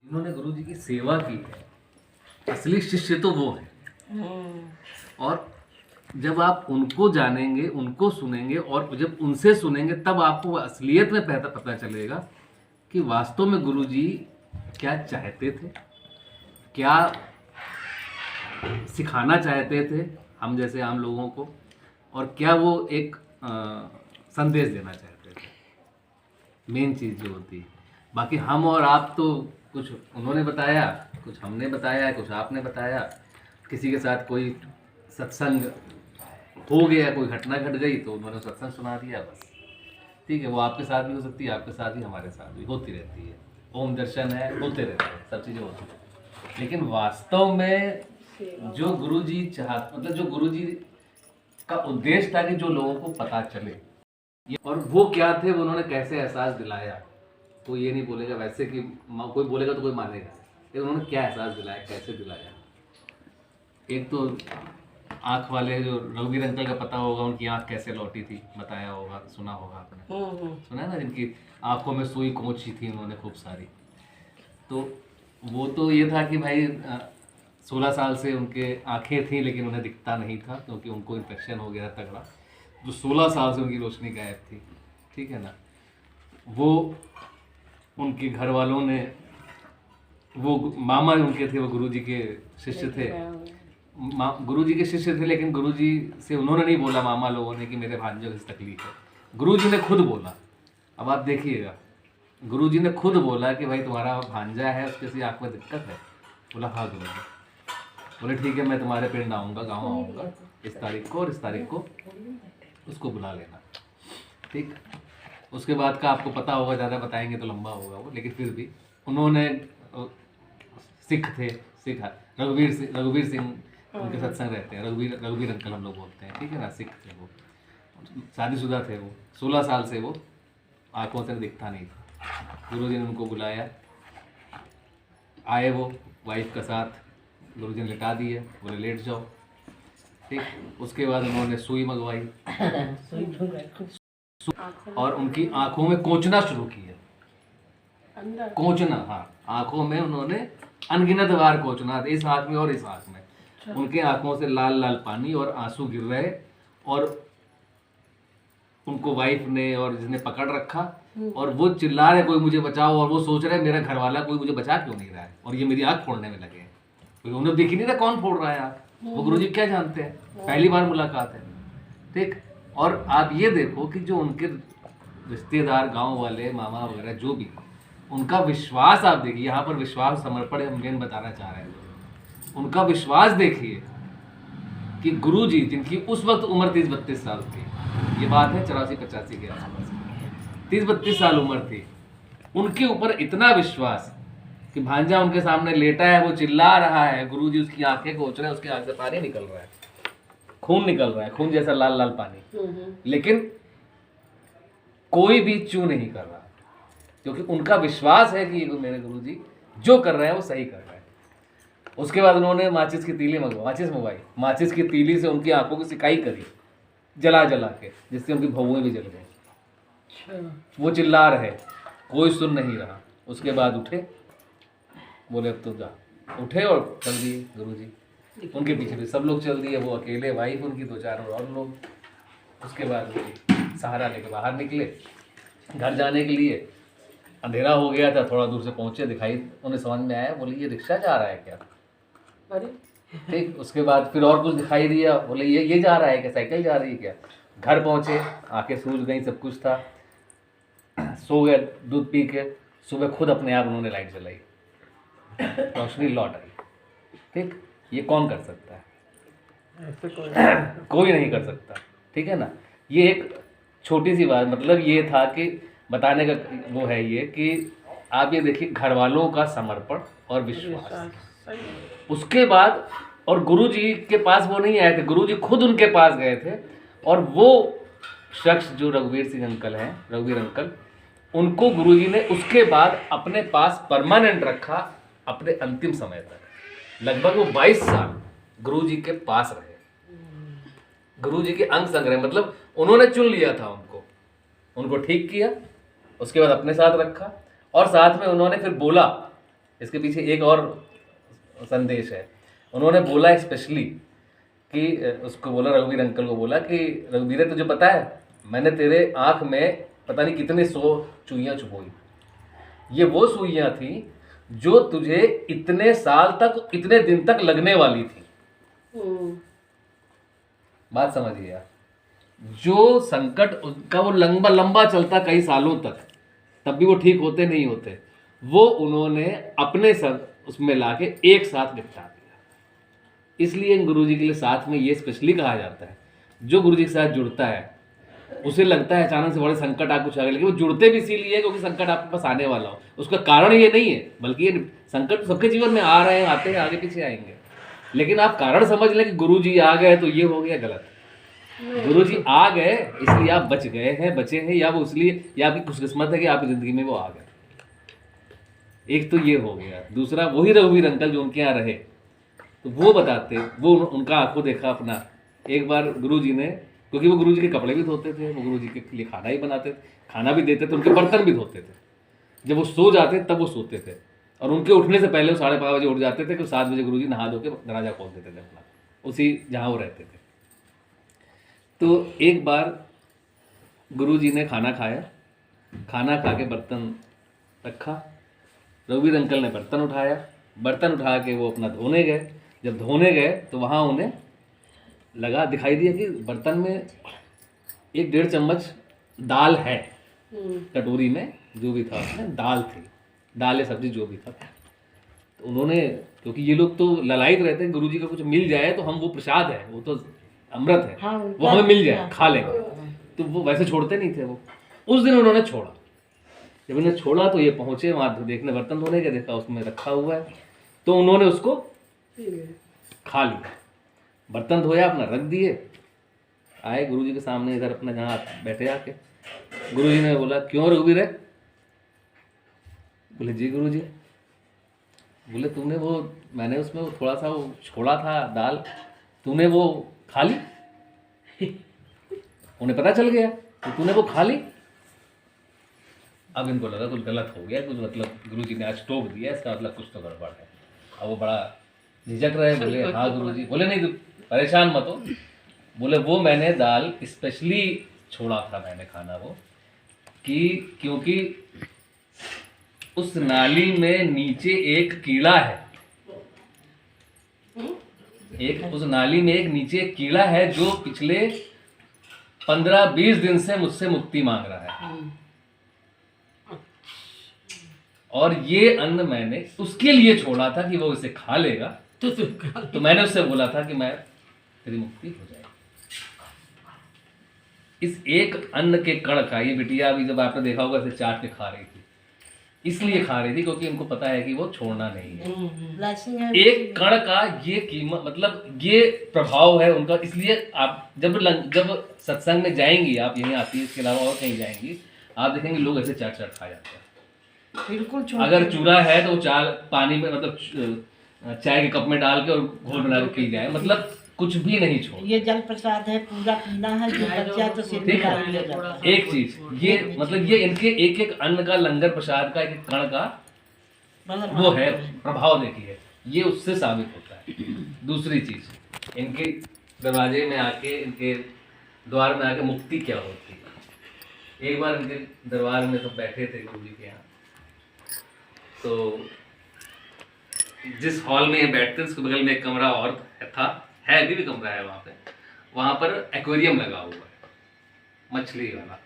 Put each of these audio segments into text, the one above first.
इन्होंने गुरु जी की सेवा की है, असली शिष्य तो वो है। और जब आप उनको जानेंगे, उनको सुनेंगे और जब उनसे सुनेंगे तब आपको असलियत में पता चलेगा कि वास्तव में गुरु जी क्या चाहते थे, क्या सिखाना चाहते थे हम जैसे आम लोगों को, और क्या वो एक संदेश देना चाहते थे। मेन चीज़ जो होती है। बाकी हम और आप तो कुछ उन्होंने बताया, कुछ हमने बताया, कुछ आपने बताया, किसी के साथ कोई सत्संग हो गया, कोई घटना घट गई तो उन्होंने सत्संग सुना दिया, बस ठीक है। वो आपके साथ भी हो सकती है, आपके साथ भी, हमारे साथ भी होती रहती है। ओम दर्शन है, होते रहते हैं, सब चीज़ें होती हैं। लेकिन वास्तव में जो गुरु जी मतलब जो गुरु जी का उद्देश्य था कि जो लोगों को पता चले, और वो क्या थे, वो उन्होंने कैसे एहसास दिलाया। कोई ये नहीं बोलेगा वैसे कि कोई बोलेगा तो कोई मानेगा, लेकिन उन्होंने क्या एहसास दिलाया, कैसे दिलाया। एक तो आँख वाले जो रघुवीर अंकल का पता होगा, उनकी आँख कैसे लौटी थी, बताया होगा, सुना होगा आपने, सुना है ना, जिनकी आँखों में सुई कोंची थी उन्होंने खूब सारी। तो वो तो ये था कि भाई 16 साल से उनके आँखें थी लेकिन उन्हें दिखता नहीं था, क्योंकि उनको इन्फेक्शन हो गया तगड़ा, जो 16 साल से उनकी रोशनी गायब थी, ठीक है ना। वो उनके घर वालों ने, वो मामा उनके थे, वो गुरुजी के शिष्य थे, गुरुजी के शिष्य थे, लेकिन गुरुजी से उन्होंने नहीं बोला मामा लोगों ने कि मेरे भांजे को इस तकलीफ है। गुरुजी ने खुद बोला। अब आप देखिएगा, गुरुजी ने खुद बोला कि भाई तुम्हारा भांजा है, उसके सी आँख में दिक्कत है। बोला हाँ गुरुजी। बोले ठीक है, मैं तुम्हारे पिंड आऊँगा, गाँव आऊँगा इस तारीख को, और इस तारीख को उसको बुला लेना, ठीक। उसके बाद का आपको पता होगा, ज़्यादा बताएंगे तो लंबा होगा वो, लेकिन फिर भी उन्होंने, सिख थे, सिख रघुवीर सिंह उनके सत्संग रहते हैं, रघुवीर अंकल हम लोग बोलते हैं, ठीक है ना। सिख थे वो, शादीशुदा थे वो, 16 साल से वो आंखों से दिखता नहीं था। गुरुजी ने उनको बुलाया, आए वो वाइफ का साथ, गुरुजी ने लिटा दिए, बोले लेट जाओ, ठीक। उसके बाद उन्होंने सुई मंगवाई और उनकी आंखों में कोचना शुरू किया। कोचना, हाँ, आंखों में उन्होंने अनगिनत बार कोचना, इस आंख में और इस आंख में। उनके आंखों से लाल लाल पानी और आंसू गिर रहे, और उनको वाइफ ने और जिसने पकड़ रखा, और वो चिल्ला रहे कोई मुझे बचाओ, और वो सोच रहे मेरा घर वाला कोई मुझे बचा क्यों नहीं रहा है, और ये मेरी आंख फोड़ने में लगे हैं, क्योंकि उन्हें दिख ही नहीं रहा कौन फोड़ रहा है आंख। वो गुरुजी क्या जानते हैं, पहली बार मुलाकात है, ठीक। और आप ये देखो कि जो उनके रिश्तेदार, गांव वाले, मामा वगैरह जो भी, उनका विश्वास आप देखिए, यहाँ पर विश्वास समर्पण हम मेन बताना चाह रहे हैं। उनका विश्वास देखिए कि गुरुजी जिनकी उस वक्त उम्र 30-32 साल थी, ये बात है 84-85 के आसपास, 30-32 साल उम्र थी, उनके ऊपर इतना विश्वास कि भांजा उनके सामने लेटा है, वो चिल्ला रहा है, गुरुजी उसकी आंखें कोच रहे हैं, उसकी आंख से पानी निकल रहा है, खून निकल रहा है, खून जैसा लाल लाल पानी, लेकिन कोई भी चू नहीं कर रहा, क्योंकि उनका विश्वास है कि मेरे गुरुजी जो कर रहे हैं वो सही कर रहे हैं। उसके बाद उन्होंने माचिस की तीली मंगवाई, माचिस की तीली से उनकी आंखों की सिकाई करी, जला जला के, जिससे उनकी भौएं भी जल गई। वो चिल्ला रहे, कोई सुन नहीं रहा। उसके बाद उठे, बोले अब तो जा, उठे और चल दिए गुरुजी, उनके पीछे भी सब लोग चल दिए, वो अकेले, वाइफ उनकी, 2-4 और लोग। उसके बाद सहारा लेके बाहर निकले घर जाने के लिए। अंधेरा हो गया था, थोड़ा दूर से पहुंचे, दिखाई उन्हें समझ में आया, बोले ये रिक्शा जा रहा है क्या, अरे ठीक। उसके बाद फिर और कुछ दिखाई दिया, बोले ये जा रहा है क्या, साइकिल जा रही है क्या। घर पहुंचे, आंखें सूज गई, सब कुछ था, सो गए दूध पी के। सुबह खुद अपने आप उन्होंने लाइट जलाई, रोशनी लौट आई, ठीक। ये कौन कर सकता है, कोई नहीं कर सकता, ठीक है ना। ये एक छोटी सी बात, मतलब ये था कि बताने का वो है ये कि आप ये देखिए, घर वालों का समर्पण और विश्वास। उसके बाद, और गुरुजी के पास वो नहीं आए थे, गुरुजी खुद उनके पास गए थे, और वो शख्स जो रघुवीर सिंह अंकल हैं, रघुवीर अंकल, उनको गुरुजी ने उसके बाद अपने पास परमानेंट रखा अपने अंतिम समय तक। लगभग वो 22 साल गुरुजी के पास रहे, गुरुजी के अंग संग, मतलब उन्होंने चुन लिया था उनको ठीक किया, उसके बाद अपने साथ रखा, और साथ में उन्होंने फिर बोला इसके पीछे एक और संदेश है। उन्होंने बोला स्पेशली कि उसको बोला, रघुवीर अंकल को बोला कि रघुवीर तुझे पता है मैंने तेरे आँख में पता नहीं कितने 100 सुइयाँ छुपोई, ये वो सुइयाँ थी जो तुझे इतने साल तक इतने दिन तक लगने वाली थी। बात समझिए आप, जो संकट उनका वो लंबा लंबा चलता कई सालों तक, तब भी वो ठीक होते नहीं होते, वो उन्होंने अपने उसमें लाके एक साथ निपटा दिया। इसलिए गुरुजी के लिए साथ में ये स्पेशली कहा जाता है, जो गुरुजी के साथ जुड़ता है उसे लगता है अचानक से बड़े संकट आ कुछ आ गए, लेकिन वो जुड़ते भी इसीलिए क्योंकि संकट आपके पास आने वाला हो। उसका कारण ये नहीं है, बल्कि ये संकट सबके जीवन में आ रहे हैं, आते हैं, आगे पीछे आएंगे, लेकिन आप कारण समझ लें कि गुरुजी आ गए तो ये हो गया गलत। गुरुजी आ गए इसलिए आप बच गए हैं, बचे हैं, या वो इसलिए या आपकी खुशकिस्मत है कि आपकी जिंदगी में वो आ गए। एक तो ये हो गया। दूसरा, वही रघुवीर अंकल जो उनके यहाँ रहे, तो वो बताते, वो उनका आंखों देखा अपना। एक बार गुरुजी ने, क्योंकि वो गुरुजी के कपड़े भी धोते थे, वो गुरुजी के लिए खाना ही बनाते थे, खाना भी देते थे, उनके बर्तन भी धोते थे। जब वो सो जाते तब वो सोते थे, और उनके उठने से पहले वो 5:30 बजे उठ जाते थे, कि 7 बजे गुरुजी नहा धो के दरवाजा खोल देते थे अपना, उसी जहाँ वो रहते थे। तो एक बार गुरुजी ने खाना खाया, खाना खा के बर्तन रखा, रघुवीर अंकल ने बर्तन उठाया, बर्तन उठा के वो अपना धोने गए। जब धोने गए तो वहाँ उन्हें लगा, दिखाई दिया कि बर्तन में 1-1.5 चम्मच दाल है, कटोरी में जो भी था उसमें दाल थी, दाल या सब्जी जो भी था। तो उन्होंने, क्योंकि ये लोग तो ललायत रहते हैं, गुरुजी का कुछ मिल जाए तो हम, वो प्रसाद है, वो तो अमृत है, हाँ, वो हमें मिल जाए खा लेंगे, तो वो वैसे छोड़ते नहीं थे। वो उस दिन उन्होंने छोड़ा। जब उन्हें छोड़ा तो ये पहुंचे वहाँ देखने, बर्तन धोने के, देखा उसमें रखा हुआ है, तो उन्होंने उसको खा लिया। बर्तन धोया, अपना रख दिए, आए गुरुजी के सामने, इधर अपना जहाँ बैठे आके। गुरुजी ने बोला, क्यों रघुवीर है? बोले, जी गुरुजी। बोले, तुमने वो, मैंने उसमें वो थोड़ा सा वो छोड़ा था दाल, तूने वो खा ली? उन्हें पता चल गया तो तूने वो खा ली। अब इनको लगा कुछ गलत हो गया, कुछ मतलब गुरुजी ने आज टोक दिया, इसका मतलब कुछ तो गड़बड़ है। अब वो बड़ा झिझक रहे, बोले हाँ गुरुजी। बोले, नहीं परेशान मत हो। बोले, वो मैंने दाल स्पेशली छोड़ा था, मैंने खाना वो, कि क्योंकि उस नाली में नीचे एक कीड़ा है, उस नाली में एक नीचे एक कीड़ा है जो पिछले 15-20 दिन से मुझसे मुक्ति मांग रहा है, और ये अन्न मैंने उसके लिए छोड़ा था कि वो इसे खा लेगा, तो मैंने उससे बोला था कि मैं तेरी मुक्ति हो जाएगी। इस एक अन्न के कण का, ये बिटिया अभी जब आपने देखा होगा इसे चाट के खा रही थी, इसलिए खा रही थी क्योंकि इनको पता है कि वो छोड़ना नहीं है। एक कण का ये कीमत, मतलब ये प्रभाव है उनका। इसलिए आप जब सत्संग में जाएंगी, आप यहीं आती है, इसके अलावा और कहीं जाएंगी, आप देखेंगे लोग ऐसे चाट चाट खा जाते हैं। बिल्कुल। अगर चूरा है तो चाय पानी में, मतलब चाय के कप में डाल के और घोल बना के पी जाए, मतलब कुछ भी नहीं छोड़। ये जल प्रसाद है, पूरा पीना है, जो बच्चा तो सिर में डाल दिया जाता है। एक चीज ये, मतलब ये इनके एक एक अन्न का, लंगर प्रसाद का, एक कण का वो है प्रभाव, देखिए ये उससे साबित होता है। दूसरी चीज, इनके दरवाजे में आके, इनके द्वार में आके मुक्ति क्या होती है। एक बार इनके दरबार में सब बैठे थे गुरु जी के यहाँ, तो जिस हॉल में ये बैठते हैं उसके बगल में एक कमरा और था, है अभी भी कमरा है वहाँ पे। वहाँ पर एक्वेरियम लगा हुआ है, मछली वाला,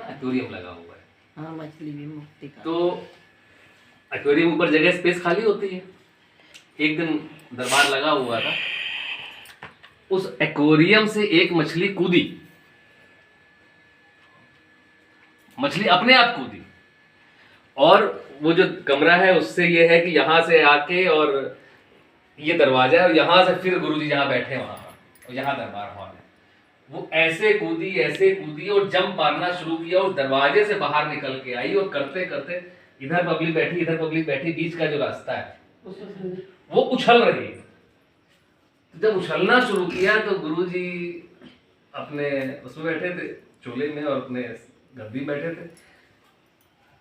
एक्वेरियम लगा हुआ है। हाँ, मछली भी मुक्ति का। तो एक्वेरियम ऊपर जगह स्पेस खाली होती है। एक दिन दरबार लगा हुआ था, उस एक्वेरियम से एक मछली कूदी, मछली अपने आप कूदी, और वो जो कमरा है उससे ये है कि यहाँ से आके, और ये दरवाजा है, और यहाँ से फिर गुरुजी जहाँ बैठे वहाँ पर, और यहाँ दरबार हॉल है, वो ऐसे कूदी और जंप मारना शुरू किया, और दरवाजे से बाहर निकल के आई, और करते करते इधर पब्लिक बैठी, बीच का जो रास्ता है वो उछल रही है। जब उछलना शुरू किया तो गुरुजी अपने उसमें बैठे थे, चोले में, और अपने गद्दी बैठे थे।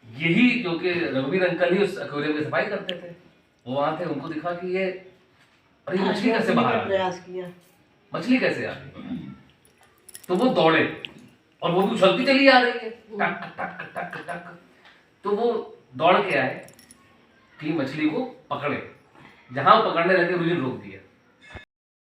यही क्योंकि रघुवीर अंकल ही उस एक्वेरियम की सफाई करते थे, वो वहां थे, उनको दिखा कि ये अरे ये मछली कैसे हंसने बाहर का आ गई, प्रयास किया। मछली कैसे आ गई। तो वो दौड़े और वो भी उछलती चली आ रही है, टक टक टक टक। तो वो दौड़ के आए कि मछली को पकड़े। जहां वो पकड़ने लगे रुजिन रोक दिया।